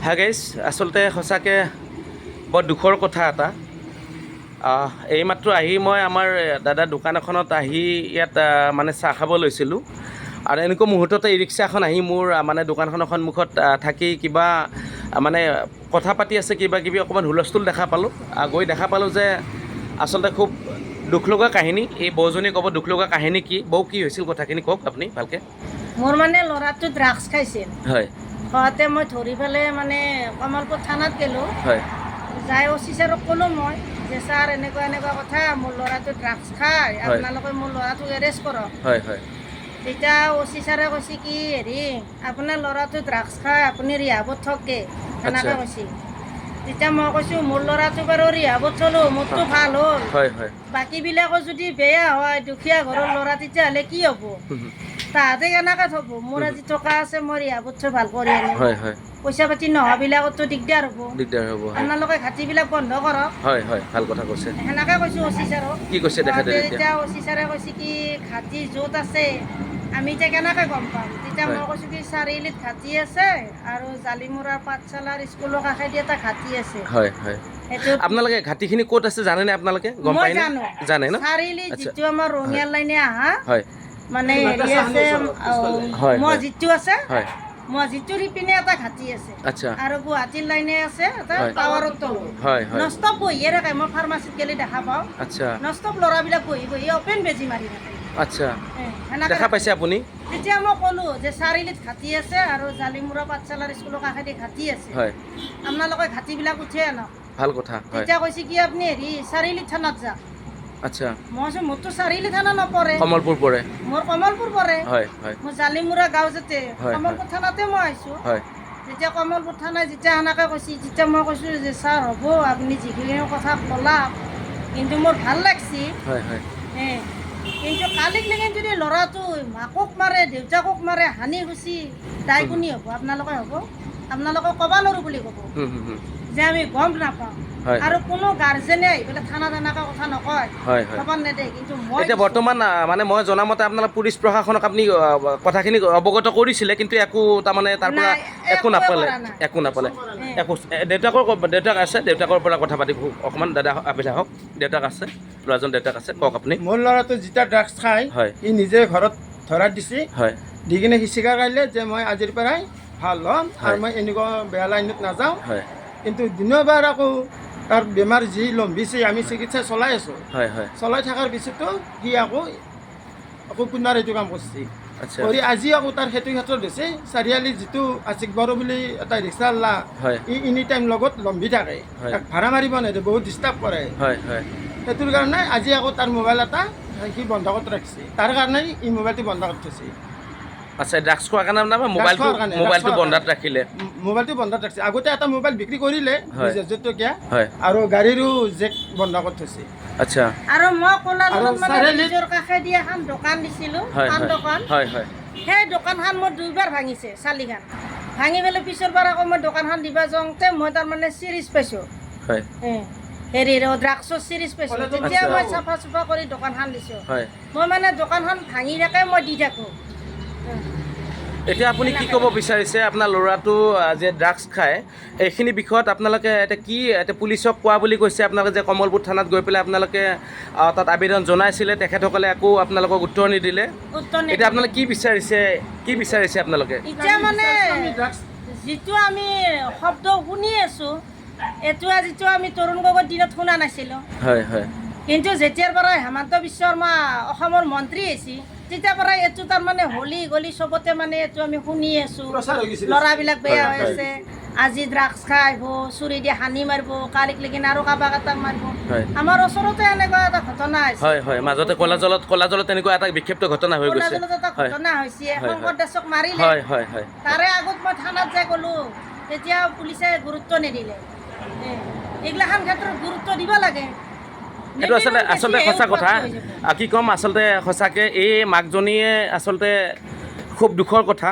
হ্যাঁ গাইজ আচলতে সঁচাকৈ বৰ দুখৰ কথা এটা এইমাত্ৰ আহি মই আমাৰ দাদা দোকান এখনত আহি ইয়াত মানে চাহ খাব লৈছিলোঁ আৰু এনেকুৱা মুহূৰ্ততে ই ৰিক্সা এখন আহি মোৰ মানে দোকানখনৰ সন্মুখত থাকি কিবা মানে কথা পাতি আছে কিবা কিবি অকণমান হুলস্থুল দেখা পালোঁ গৈ দেখা পালোঁ যে আচলতে খুব দুখ লগা কাহিনী এই বৌজনীয়ে ক'ব দুখ লগা কাহিনী কি বৌ কি হৈছিল কথাখিনি কওক আপুনি ভালকৈ মোৰ মানে ল'ৰাটো ড্ৰাগছ খাইছিল হয় ঘৰতে মই ধৰি পেলাই মানে কমলপুৰ থানাত গ'লোঁ হয় যাই অফিচাৰক ক'লোঁ মই যে ছাৰ এনেকুৱা কথা মোৰ ল'ৰাটো ড্ৰাগছ খায় আপোনালোকে মোৰ ল'ৰাটোক এৰেষ্ট কৰক হয় হয় তেতিয়া অফিচাৰে কৈছে কি হেৰি আপোনাৰ ল'ৰাটো ড্ৰাগছ খায় আপুনি ৰিহাবত থকে সেনেকৈ কৈছে তেতিয়া মই কৈছোঁ মোৰ ল'ৰাটো বাৰু ৰিহাবত থলোঁ মোৰতো ভাল হ'ল হয় হয় বাকীবিলাকৰ যদি বেয়া হয় দুখীয়া ঘৰৰ ল'ৰা তেতিয়াহ'লে কি হ'ব তাহাঁতে কেনেকৈ থ'ব মোৰ আজি টকা আছে মই ৰিহাবত থৈ ভাল কৰি আনিম হয় হয় পইচা পাতি নোহোৱাবিলাকতো দিগদাৰ হ'ব হয় আপোনালোকে ঘাটিবিলাক বন্ধ কৰক হয় হয় ভাল কথা কৈছে সেনেকৈ কৈছোঁ অফিচাৰক কি কৈছে তেখেতে তেতিয়া অফিচাৰে কৈছে কি ঘাটি য'ত আছে আমি এতিয়া কেনেকৈ গম পাম তেতিয়া মই কৈছোঁ কি চাৰিআলিত ঘাটি আছে আৰু জালিমুৰা পাঠশালাৰ স্কুলৰ কাষেদি এটা ঘাটি আছে হয় হয় সেইটো আপোনালোকে ঘাটিখিনি ক'ত আছে জানেনে আপোনালোকে গম মই পায় জানো জানে ন চাৰিআলি যিটো আমাৰ ৰঙিয়াল লাইনে আহা হয় মানে হেৰি আছে হয় মছজিদটো আছে হয় মছজিদটোৰ ইপিনে এটা ঘাটি আছে আচ্ছা আৰু গুৱাহাটীৰ লাইনে আছে এটা টাৱাৰৰ তলত হয় হয় নষ্টপ বহিয়ে থাকে মই ফাৰ্মাচীত গ'লে দেখা পাওঁ আচ্ছা নষ্টপ ল'ৰাবিলাক বহি বহি অপেন বেজি মাৰি থাকে আচ্ছা সেনেকৈ দেখা পাইছে আপুনি তেতিয়া মই ক'লোঁ যে চাৰিআলিত ঘাটি আছে আৰু জালিমুৰা পাঠশালাৰ স্কুলৰ কাষেদি ঘাটি আছে হয় আপোনালোকে ঘাটিবিলাক উঠিয়ে আনক ভাল কথা হয় তেতিয়া কৈছে কি আপুনি হেৰি চাৰিআলি থানাত যাওক আচ্ছা মই কৈছোঁ মোৰতো চাৰিআলি থানা নপৰে কমলপুৰ পৰে মোৰ কমলপুৰ পৰে হয় হয় মোৰ জালিমুৰা গাঁও যাতে হয়, কমলপুৰ থানাতে মই আহিছোঁ হয় যেতিয়া কমলপুৰ থানাই যেতিয়া সেনেকৈ কৈছে তেতিয়া মই কৈছোঁ যে ছাৰ হ'ব আপুনি যিখিনি কথা ক'লা কিন্তু মোৰ ভাল লাগছে হয় হয় কিন্তু কালিক লেগি যদি ল'ৰাটো মাকক মাৰে দেউতাকক মাৰে হানি খুচি দায় কোনি হ'ব আপোনালোকে হ'ব আপোনালোকে ক'ব নোৱাৰোঁ বুলি ক'ব যে আমি গম নাপাওঁ হয় আৰু কোনো গাৰ্জেনে আহি পেলাই থানাত এনেকুৱা কথা নকয় হয় হয় খবৰ নেদেয় কিন্তু মই এতিয়া বৰ্তমান মানে মই জনামতে আপোনালোক পুলিচ প্ৰশাসনক আপুনি কথাখিনি অৱগত কৰিছিলে কিন্তু একো তাৰমানে তাৰ পৰা নাই, একো নাপালে কৰা নাই। একো নাপালে একো দেউতাক আছে দেউতাকৰ পৰা কথা পাতি অকণমান দাদা আপুনি আহক দেউতাক আছে ল'ৰাজন দেউতাক আছে কওক আপুনি মোৰ ল'ৰাটো যেতিয়া ড্ৰাগছ খায় হয় সি নিজে ঘৰত ধৰা দিছে হয় দি কিনে সি স্বীকাৰ কৰিলে যে মই আজিৰ পৰাই ভাল হ'ম আৰু হয়। মই এনেকুৱা বেয়া লাইনত নাযাওঁ হয় কিন্তু দিনৰবাৰ আকৌ তাৰ বেমাৰ যি লম্বিছে আমি চিকিৎসা চলাই আছোঁ হয় হয় চলাই থকাৰ পিছতো সি আকৌ পুনৰ এইটো কাম কৰিছে আচ্ছা কৰি আজি আকৌ তাৰ সেইটো ক্ষেত্ৰত হৈছে চাৰিআলি যিটো আছিক বড়ো বুলি এটা ৰিক্সাৱালা হয় ই এনি টাইম লগত লম্বি থাকে হয়। তাক ভাড়া মাৰিব নেদে বহুত ডিষ্টাৰ্ব কৰে হয় হয় সেইটোৰ কাৰণে আজি আকৌ তাৰ মোবাইল এটা সি বন্ধ কৰি ৰাখিছে তাৰ কাৰণে ই মোবাইলটো বন্ধ কৰি থৈছে আচ্ছা ড্ৰাগছ খোৱাৰ কাৰণে আপোনাৰ মোবাইলটো বন্ধত ৰাখিলে মোবাইলটো বন্ধত ৰাখিছে আগতে এটা মোবাইল বিক্ৰী কৰিলে হয়। 20,000 টকীয়া হয় আৰু গাড়ীৰো জেক বন্ধ কৰি থৈছে আচ্ছা আৰু মই কোলাত আৰু মানে চাৰিআলিত- নিজৰ কাষেদি এখন দোকান দিছিলোঁ হয় পাণ হয় দোকান হয় হয় সেই দোকানখন মোৰ 2বাৰ ভাঙিছে চালিখান ভাঙি পেলাই পিছৰ বাৰ আকৌ মই দোকানখন দিব যাওঁতে মই তাৰমানে চিৰিজ পাইছোঁ হয় হেৰি ড্ৰাগছৰ চিৰিজ পাইছোঁ তেতিয়া আচ্ছা। মই চাফা চুফা কৰি দোকানখন দিছোঁ হয় মই মানে দোকানখন ভাঙি থাকে মই দি থাকোঁ এতিয়া আপুনি কি ক'ব বিচাৰিছে আপোনাৰ ল'ৰাটো যে ড্ৰাগছ খায় এইখিনি বিষয়ত আপোনালোকে এতিয়া কি এতিয়া পুলিচক কোৱা বুলি কৈছে আপোনালোকে যে কমলপুৰ থানাত গৈ পেলাই আপোনালোকে তাত আবেদন জনাইছিলে তেখেতসকলে আকৌ আপোনালোকক উত্তৰ নিদিলে উত্তৰ এতিয়া আপোনালোকে কি বিচাৰিছে আপোনালোকে এতিয়া মানে আমি ড্ৰাগছ যিটো আমি শব্দ শুনি আছোঁ এইটো যিটো আমি তৰুণ গগৈৰ দিনত শুনা নাছিলোঁ হয় হয় কিন্তু যেতিয়াৰ পৰা হেমন্ত বিশ্ব শৰ্মা অসমৰ মন্ত্ৰী আহিছে তেতিয়াৰ পৰা এইটো তাৰমানে হলি গলি চবতে মানে এইটো আমি শুনি আছোঁ প্ৰচাৰ হৈ গৈছে। ল'ৰাবিলাক বেয়া হৈ হয়, আছে আজি ড্ৰাগছ খাই আহিব চুৰি দি হানি মাৰিব কালিক লেকিন আৰু কাৰোবাক এটাক মাৰিব হয় আমাৰ ওচৰতে এনেকুৱা এটা ঘটনা হৈছে হয় হয় মাজতে কলাজলত তেনেকুৱা এটা বিক্ষিপ্ত ঘটনা হৈ গৈছে অৰুণাচলত এটা হয় ঘটনা হৈছে হয়, শংকৰ দাসক মাৰিলে হয় হয় হয় তাৰে আগত মই থানাত যাই গ'লোঁ তেতিয়া পুলিচে গুৰুত্ব নিদিলে এইগিলাখান ক্ষেত্ৰত গুৰুত্ব দিব লাগে এইটো আচলতে সঁচা কথা কি ক'ম আচলতে সঁচাকৈ এই মাকজনীয়ে আচলতে খুব দুখৰ কথা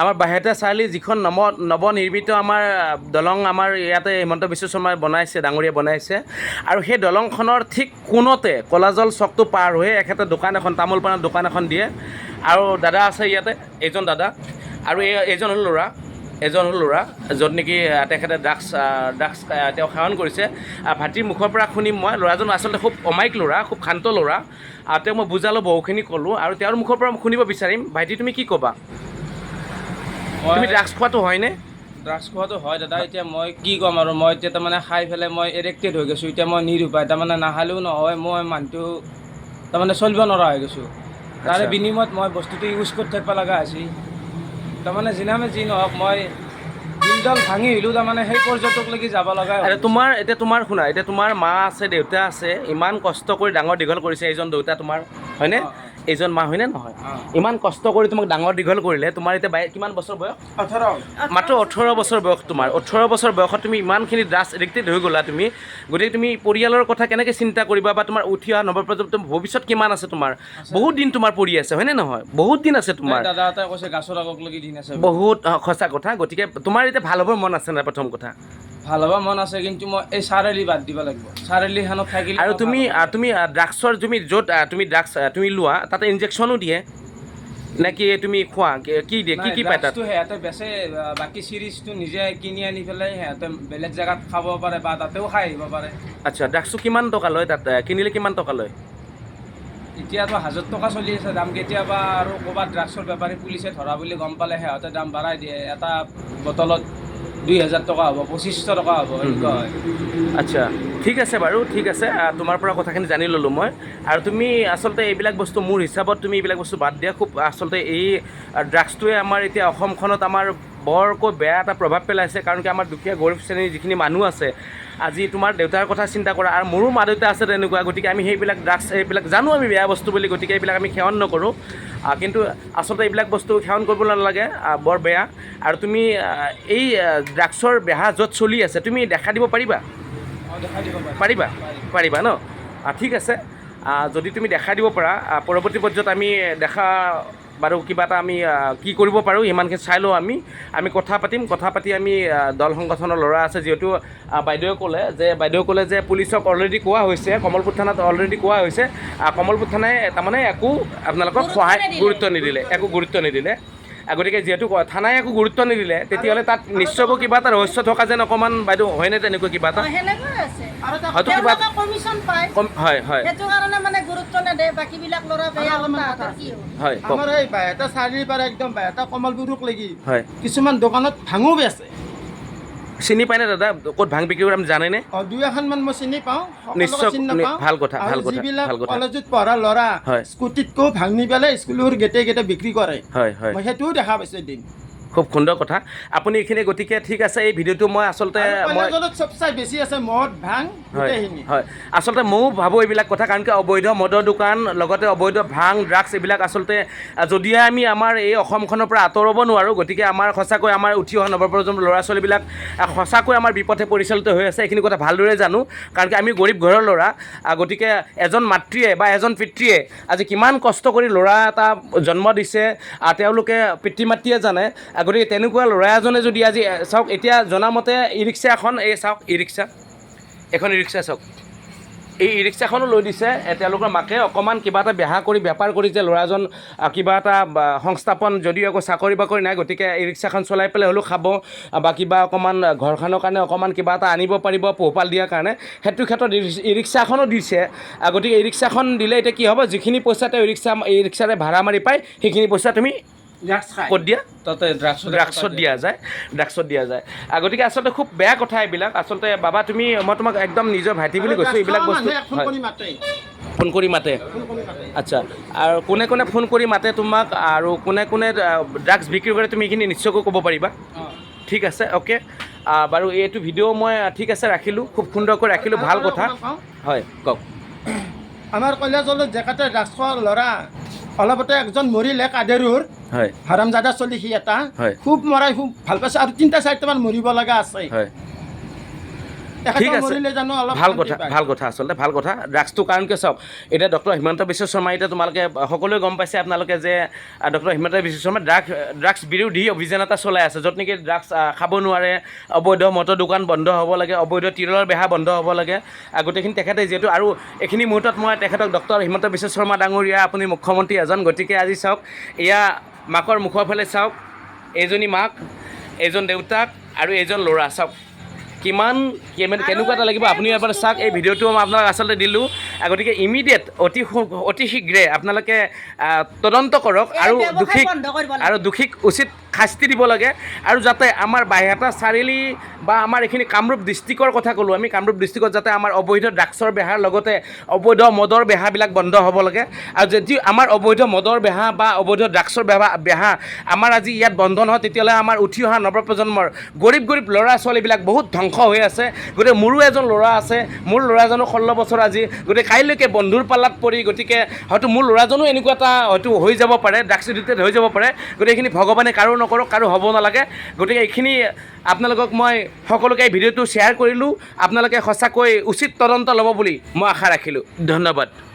আমাৰ বাহিৰতে চাৰিআলি যিখন নৱনিৰ্মিত আমাৰ দলং আমাৰ ইয়াতে হিমন্ত বিশ্ব শৰ্মাই বনাইছে ডাঙৰীয়ে বনাইছে আৰু সেই দলংখনৰ ঠিক কোণতে কলাজল চকটো পাৰ হৈ এখেতে দোকান এখন তামোল পাণৰ দোকান এখন দিয়ে আৰু দাদা আছে ইয়াতে এইজন দাদা আৰু এইজন হ'ল ল'ৰা এজন হ'ল ল'ৰা য'ত নেকি তেখেতে ড্ৰাগছ তেওঁ সেৱন কৰিছে। ভাইটিৰ মুখৰ পৰা শুনি মই ল'ৰাজন আচলতে খুব অমায়িক ল'ৰা, খুব শান্ত ল'ৰা। তেওঁক মই বুজালোঁ, বহুখিনি ক'লোঁ, আৰু তেওঁৰ মুখৰ পৰা শুনিব বিচাৰিম। ভাইটি, তুমি কি ক'বা? তুমি ড্ৰাগছ খোৱাটো হয়নে? ড্ৰাগছ খোৱাটো হয় দাদা। এতিয়া মই কি ক'ম আৰু, মই এতিয়া তাৰমানে খাই পেলাই মই এডিক্টেড হৈ গৈছোঁ। এতিয়া মই নিৰুপায়, তাৰমানে নাখালেও নহয়, মই মানুহটো তাৰমানে চলিব নোৱাৰা হৈ গৈছোঁ। তাৰে বিনিময়ত মই বস্তুটো ইউজ কৰি থাকিব লগা হৈছে। তাৰমানে যিনামে যি নহওক, মই দিলডাল ভাঙি আহিলোঁ, তাৰমানে সেই পৰ্যটকলৈকে যাব লগা হয়। এতিয়া তোমাৰ শুনা, এতিয়া তোমাৰ মা আছে, দেউতা আছে, ইমান কষ্ট কৰি ডাঙৰ দীঘল কৰিছে এইজন দেউতা তোমাৰ, হয়নে? এইজন মা হয়নে নহয়? ইমান কষ্ট কৰি তোমাক ডাঙৰ দীঘল কৰিলে। তোমাৰ এতিয়া কিমান বছৰ বয়স? 18। মাত্ৰ 18 বছৰ বয়স তোমাৰ। 18 বছৰ বয়সত তুমি ইমানখিনি ড্ৰাগছ এডিক্টেড হৈ গ'লা তুমি। গতিকে তুমি পৰিয়ালৰ কথা কেনেকৈ চিন্তা কৰিবা, বা তোমাৰ উঠি অহা নৱপ্ৰজন্ম ভৱিষ্যত কিমান আছে তোমাৰ? বহুত দিন তোমাৰ পৰি আছে, হয়নে নহয়? বহুত দিন আছে তোমাৰ। দাদা এটাই কৈছে গাছৰ আগলৈকে দিন আছে। বহুত সঁচা কথা। গতিকে তোমাৰ এতিয়া ভাল হ'বৰ মন আছে নাই? প্ৰথম কথা ভাল হ'ব মন আছে, কিন্তু মই এই চাৰিআলি বাদ দিব লাগিব। চাৰিআলিখনত থাকিলে আৰু তুমি ড্ৰাগছৰ য'ত তুমি ড্ৰাগছ তুমি লোৱা, তাতে ইনজেকশ্যনো দিয়ে নে কি? তুমি খোৱা কি দিয়ে? কি পায় তাত? সিহঁতে বেচে, বাকী চিৰিজটো নিজে কিনি আনি পেলাই সিহঁতে বেলেগ জেগাত খাব পাৰে বা তাতেও খাই আহিব পাৰে। আচ্ছা, ড্ৰাগছটো কিমান টকা লয় তাত? কিনিলে কিমান টকা লয়? এতিয়াতো 1000 টকা চলি আছে দাম। কেতিয়াবা আৰু ক'ৰবাত ড্ৰাগছৰ বেপাৰী পুলিচে ধৰা বুলি গম পালে সিহঁতে দাম বাঢ়াই দিয়ে। এটা বটলত 2000 টকা হ'ব, 2500 টকা হ'ব, এনেকুৱা হয়। আচ্ছা, ঠিক আছে বাৰু, ঠিক আছে। তোমাৰ পৰা কথাখিনি জানি ল'লোঁ মই। আৰু তুমি আচলতে এইবিলাক বস্তু, মোৰ হিচাপত তুমি এইবিলাক বস্তু বাদ দিয়া। খুব আচলতে এই ড্ৰাগছটোৱে আমাৰ এতিয়া অসমখনত আমাৰ বৰকৈ বেয়া এটা প্ৰভাৱ পেলাইছে। কাৰণ কি আমাৰ দুখীয়া গৰীব শ্ৰেণীৰ যিখিনি মানুহ আছে, আজি তোমাৰ দেউতাৰ কথা চিন্তা কৰা, আৰু মোৰো মা দেউতা আছে তেনেকুৱা। গতিকে আমি সেইবিলাক ড্ৰাগছ এইবিলাক জানো আমি বেয়া বস্তু বুলি, গতিকে এইবিলাক আমি সেৱন নকৰোঁ। কিন্তু আচলতে এইবিলাক বস্তু সেৱন কৰিব নালাগে, বৰ বেয়া। আৰু তুমি এই ড্ৰাগছৰ বেহা য'ত চলি আছে, তুমি দেখা দিব পাৰিবা? পাৰিবা ন? ঠিক আছে। যদি তুমি দেখাই দিব পাৰা, পৰৱৰ্তী পৰ্যায়ত আমি দেখা বাৰু কিবা এটা আমি কি কৰিব পাৰোঁ সিমানখিনি চাই লওঁ। আমি কথা পাতিম। কথা পাতি আমি দল সংগঠনৰ ল'ৰা আছে, যিহেতু বাইদেৱে ক'লে যে পুলিচক অলৰেডি কোৱা হৈছে, কমলপুৰ থানাত অলৰেডি কোৱা হৈছে। কমলপুৰ থানাই তাৰমানে একো আপোনালোকক একো গুৰুত্ব নিদিলে। গতিকে যিহেতু থানাই একো গুৰুত্ব নিদিলে, তেতিয়াহ'লে তাত নিশ্চয়কৈ কিবা এটা ৰহস্য থকা যেন অকণমান বাইদেউ হয়নে? তেনেকুৱা কিবা এটা হয়তো কিবা কমিশ্যন পায়, হয় হয় সেইটো কাৰণে মানে গুৰুত্ব নিদিয়ে। বাকীবিলাক ল'ৰা বেয়া কথা কি হয়। আমাৰ এই বাইহাটা চাৰিআলিৰ পৰা একদম বাইহাটা কমলপুৰক লাগি হয়, কিছুমান দোকানত ভাঙো বেচে। চিনি পায়নে দাদা? ক'ত ভাং বিক্ৰী কৰে জানেনে? 2-এখনমান মই চিনি পাওঁ, নিশ্চয়। ভাল কথা, ভাল কথা, যিবিলাক ভাল কথা। কলেজত পঢ়া ল'ৰা হয়, স্কুটিতকৈ ভাঙি পেলাই স্কুলৰ গেটে বিক্ৰী কৰে। হয় হয়, মই সেইটোও দেখা পাইছোঁ এদিন। খুব সুন্দৰ কথা আপুনি এইখিনি। গতিকে ঠিক আছে, এই ভিডিঅ'টো মই আচলতে চবচাই বেছি আছে মদ ভাং গোটেইখিনি। হয়, আচলতে ময়ো ভাবোঁ এইবিলাক কথা। কাৰণ কি অবৈধ মদৰ দোকান, লগতে অবৈধ ভাং, ড্ৰাগছ, এইবিলাক আচলতে যদিহে আমি আমাৰ এই অসমখনৰ পৰা আঁতৰাব নোৱাৰোঁ, গতিকে আমাৰ সঁচাকৈ আমাৰ উঠি অহা নৱপ্ৰজন্মৰ ল'ৰা ছোৱালীবিলাক সঁচাকৈ আমাৰ বিপথে পৰিচালিত হৈ আছে। এইখিনি কথা ভালদৰে জানো, কাৰণ কি আমি গৰীব ঘৰৰ ল'ৰা। গতিকে এজন মাতৃয়ে বা এজন পিতৃয়ে আজি কিমান কষ্ট কৰি ল'ৰা এটা জন্ম দিছে, তেওঁলোকে পিতৃ মাতৃয়ে জানে। গতিকে তেনেকুৱা ল'ৰা এজনে যদি আজি চাওক, এতিয়া জনামতে ই ৰিক্সা এখন, এই চাওক ই ৰিক্সা চাওক, এই ই ৰিক্সাখনো লৈ দিছে তেওঁলোকৰ মাকে। অকণমান কিবা এটা বেহা কৰি বেপাৰ কৰি যে ল'ৰাজন কিবা এটা সংস্থাপন, যদিও একো চাকৰি বাকৰি নাই, গতিকে ই ৰিক্সাখন চলাই পেলাই হ'লেও খাব বা কিবা অকণমান ঘৰখনৰ কাৰণে অকণমান কিবা এটা আনিব পাৰিব পোহপাল দিয়াৰ কাৰণে, সেইটো ক্ষেত্ৰত ই ৰিক্সাখনো দিছে। গতিকে ই ৰিক্সাখন দিলে এতিয়া কি হ'ব, যিখিনি পইচা তেওঁ ই ৰিক্সাৰে ভাড়া মাৰি পায়, সেইখিনি পইচা তুমি ক'ত দিয়া? তাতে ড্ৰাগছত দিয়া যায়। গতিকে আচলতে খুব বেয়া কথা এইবিলাক। আচলতে বাবা মই তোমাক একদম নিজৰ ভাইটি বুলি কৈছোঁ। এইবিলাক বস্তু ফোন কৰি মাতে। আচ্ছা, আৰু কোনে কোনে ফোন কৰি মাতে তোমাক, আৰু কোনে কোনে ড্ৰাগছ বিক্ৰী কৰে, তুমি এইখিনি নিশ্চয়কৈ ক'ব পাৰিবা? ঠিক আছে, অ'কে। বাৰু এইটো ভিডিঅ' মই ঠিক আছে ৰাখিলোঁ, খুব সুন্দৰকৈ ৰাখিলোঁ, ভাল কথা। হয়, কওক। আমাৰ কলেজলৈ জেগাতে ড্ৰাগছ খোৱা ল'ৰা অলপতে একজন মৰিলে, কাদেৰুৰ হয়, হাৰামজাদা চলি সি এটা, খুব মৰাই খুব ভাল পাইছে, আৰু 3-4টামান মৰিব লগা আছে। হয়, ঠিক আছে, ভাল কথা আচলতে ভাল কথা। ড্ৰাগছটো কাৰণ কিয় চাওক, এতিয়া ডক্টৰ হিমন্ত বিশ্ব শৰ্মা, এতিয়া তোমালোকে সকলোৱে গম পাইছে আপোনালোকে যে ডক্টৰ হিমন্ত বিশ্ব শৰ্মাই ড্ৰাগছ বিৰোধী অভিযান এটা চলাই আছে, য'ত নেকি ড্ৰাগছ খাব নোৱাৰে, অবৈধ মদৰ দোকান বন্ধ হ'ব লাগে, অবৈধ তিৰলৰ বেহা বন্ধ হ'ব লাগে। গোটেইখিনি তেখেতে যিহেতু, আৰু এইখিনি মুহূৰ্তত মই তেখেতক ডক্টৰ হিমন্ত বিশ্ব শৰ্মা ডাঙৰীয়া, আপুনি মুখ্যমন্ত্ৰী এজন, গতিকে আজি চাওক, এয়া মাকৰ মুখৰ ফালে চাওক, এইজনী মাক, এজন দেউতাক আৰু এজন ল'ৰা চাওক কিমান কেনেকুৱা এটা লাগিব আপুনি এবাৰ চাওক এই ভিডিঅ'টো মই আপোনাক আচলতে দিলোঁ গতিকে ইমিডিয়েট অতি শীঘ্ৰে আপোনালোকে তদন্ত কৰক আৰু দোষীক উচিত শাস্তি দিব লাগে আৰু যাতে আমাৰ বাইহাটা চাৰিআলি বা আমাৰ এইখিনি কামৰূপ ডিষ্ট্ৰিক্টৰ কথা ক'লোঁ আমি কামৰূপ ডিষ্ট্ৰিক্টত যাতে আমাৰ অবৈধ ড্ৰাগছৰ বেহাৰ লগতে অবৈধ মদৰ বেহাবিলাক বন্ধ হ'ব লাগে আৰু যদি আমাৰ অবৈধ মদৰ বেহা বা অবৈধ ড্ৰাগছৰ বেহা আমাৰ আজি ইয়াত বন্ধ নহয় তেতিয়াহ'লে আমাৰ উঠি অহা নৱপ্ৰজন্মৰ গৰীব ল'ৰা ছোৱালীবিলাক বহুত ধ্বংস হৈ আছে গতিকে মোৰো এজন ল'ৰা আছে মোৰ ল'ৰাজনো 16 বছৰ আজি গতিকে কাইলৈকে বন্ধুৰ পাল্লাত পৰি গতিকে হয়তো মোৰ ল'ৰাজনো এনেকুৱা এটা হয়তো হৈ যাব পাৰে ড্ৰাগছ এডিক্টেড হৈ যাব পাৰে গতিকে এইখিনি ভগৱানে কাৰো নকৰক কাৰো হ'ব নালাগে গতিকে এইখিনি আপোনালোকক মই সকলোকে এই ভিডিঅ'টো শ্বেয়াৰ কৰিলোঁ আপোনালোকে সঁচাকৈ উচিত তদন্ত ল'ব বুলি মই আশা ৰাখিলোঁ ধন্যবাদ